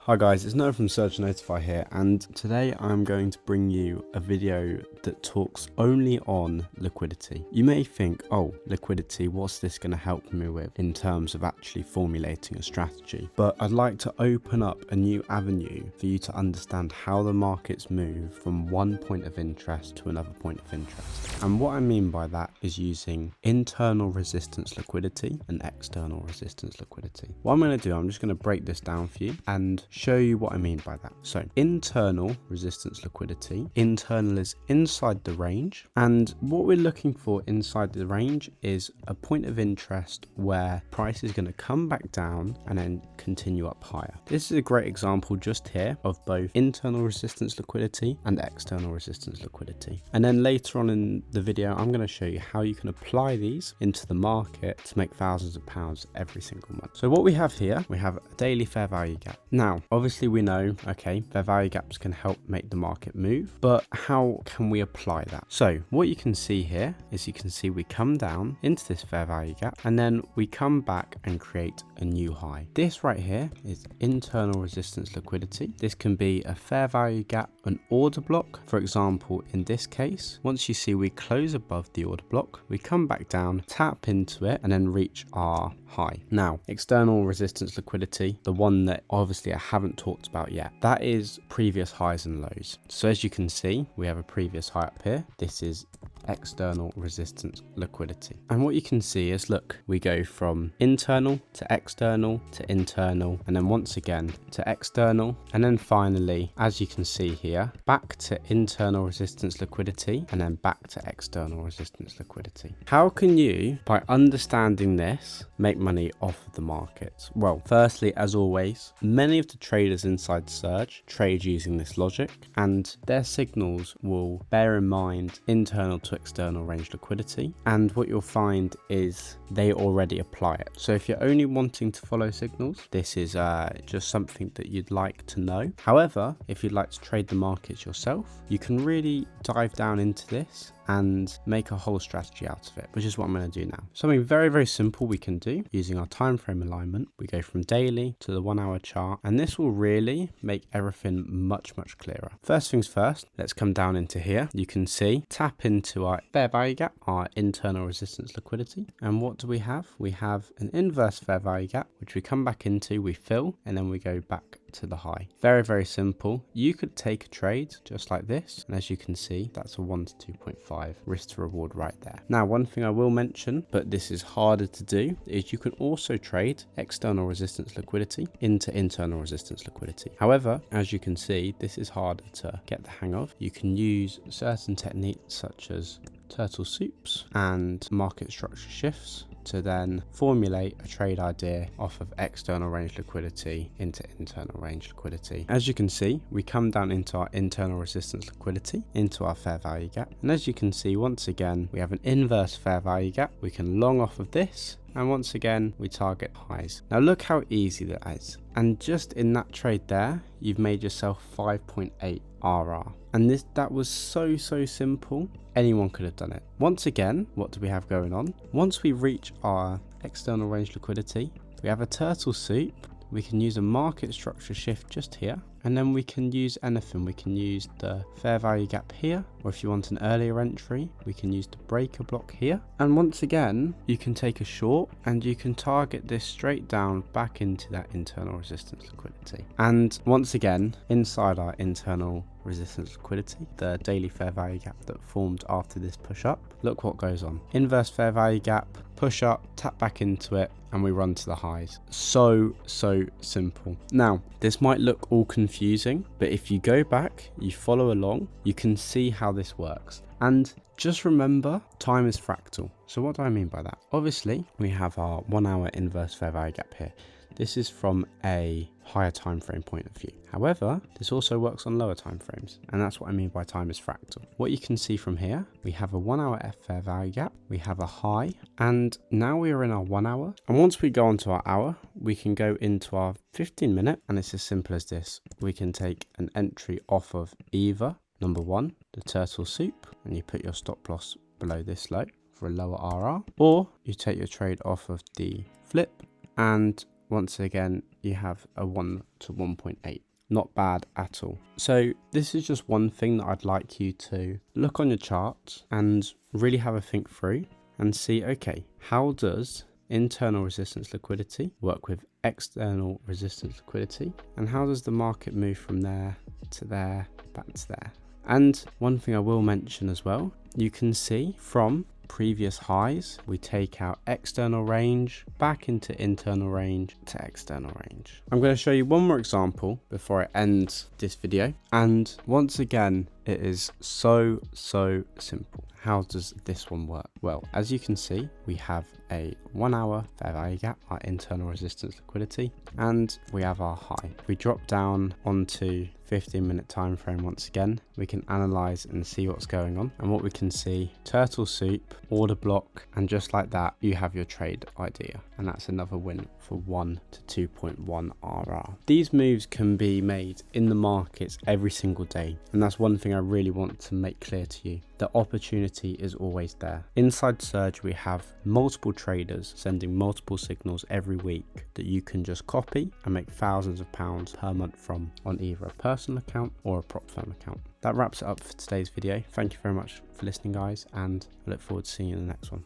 Hi guys, it's Noah from Search Notify here, and today I'm going to bring you a video that talks only on liquidity. You may think, oh, liquidity, what's this going to help me with in terms of actually formulating a strategy? But I'd like to open up a new avenue for you to understand how the markets move from one point of interest to another point of interest. And what I mean by that is using internal resistance liquidity and external resistance liquidity. What I'm going to do, I'm just going to break this down for you and show you what I mean by that. So internal resistance liquidity, internal is inside the range, and what we're looking for inside the range is a point of interest where price is going to come back down and then continue up higher. This is a great example just here of both internal resistance liquidity and external resistance liquidity. And then later on in the video, I'm going to show you how you can apply these into the market to make thousands of pounds every single month. So what we have here, we have a daily fair value gap. Now, obviously we know, okay, fair value gaps can help make the market move, but how can we apply that? So what you can see here is you can see we come down into this fair value gap and then we come back and create a new high. This right here is internal resistance liquidity. This can be a fair value gap, an order block. For example, in this case, once you see we close above the order block, we come back down, tap into it, and then reach our high. Now, external resistance liquidity, the one that obviously I haven't talked about yet, that is previous highs and lows. So as you can see, we have a previous high up here. This is external resistance liquidity. And what you can see is, look, we go from internal to internal, and then once again to external, and then finally, as you can see here, back to internal resistance liquidity, and then back to external resistance liquidity. How can you, by understanding this, make money off of the markets? Well, firstly, as always, many of the traders inside Surge trade using this logic, and their signals will bear in mind internal to external range liquidity, and what you'll find is they already apply it. So if you're only wanting to follow signals, this is just something that you'd like to know. However, if you'd like to trade the markets yourself, you can really dive down into this and make a whole strategy out of it, which is what I'm going to do now. Something very, very simple we can do using our time frame alignment. We go from daily to the 1 hour chart, and this will really make everything much, much clearer. First things first, let's come down into here. You can see, tap into our fair value gap, our internal resistance liquidity. And what do we have? We have an inverse fair value gap, which we come back into, we fill, and then we go back to the high. Very, very simple. You could take a trade just like this, and as you can see, that's a 1 to 2.5 risk to reward right there. Now, one thing I will mention, but this is harder to do, is you can also trade external resistance liquidity into internal resistance liquidity. However, as you can see, this is harder to get the hang of. You can use certain techniques such as turtle soups and market structure shifts to then formulate a trade idea off of external range liquidity into internal range liquidity. As you can see, we come down into our internal resistance liquidity, into our fair value gap. And as you can see, once again, we have an inverse fair value gap. We can long off of this, and once again, we target highs. Now look how easy that is. And just in that trade there, you've made yourself 5.8 RR. And that was so simple. Anyone could have done it. Once again, what do we have going on? Once we reach our external range liquidity, we have a turtle soup. We can use a market structure shift just here, and then we can use anything. We can use the fair value gap here, or if you want an earlier entry, we can use the breaker block here. And once again, you can take a short and you can target this straight down back into that internal resistance liquidity. And once again, inside our internal resistance liquidity, the daily fair value gap that formed after this push up, look what goes on. Inverse fair value gap, push up, tap back into it, and we run to the highs. So simple. Now, this might look all confusing, but if you go back, you follow along, you can see how this works. And just remember, time is fractal. So what do I mean by that? Obviously, we have our 1 hour inverse fair value gap here. This is from a higher time frame point of view. However, this also works on lower time frames, and that's what I mean by time is fractal. What you can see from here, we have a 1 hour fair value gap, we have a high, and now we are in our 1 hour. And once we go onto our hour, we can go into our 15-minute, and it's as simple as this. We can take an entry off of either number 1, the turtle soup, and you put your stop loss below this low for a lower RR, or you take your trade off of the flip, and once again, you have a 1 to 1.8. Not bad at all. So this is just one thing that I'd like you to look on your chart and really have a think through and see, okay, how does internal resistance liquidity work with external resistance liquidity, and how does the market move from there to there, back to there? And one thing I will mention as well, you can see from previous highs, we take out external range, back into internal range to external range. I'm going to show you one more example before I end this video. And once again, it is so simple. How does this one work? Well, as you can see, we have a 1 hour fair value gap, our internal resistance liquidity, and we have our high. If we drop down onto 15-minute time frame once again, we can analyze and see what's going on. And what we can see, turtle soup, order block, and just like that, you have your trade idea. And that's another win for 1 to 2.1 RR. These moves can be made in the markets every single day. And that's one thing I really want to make clear to you. The opportunity is always there. Inside Surge, we have multiple traders sending multiple signals every week that you can just copy and make thousands of pounds per month from on either a personal account or a prop firm account. That wraps it up for today's video. Thank you very much for listening, guys, and I look forward to seeing you in the next one.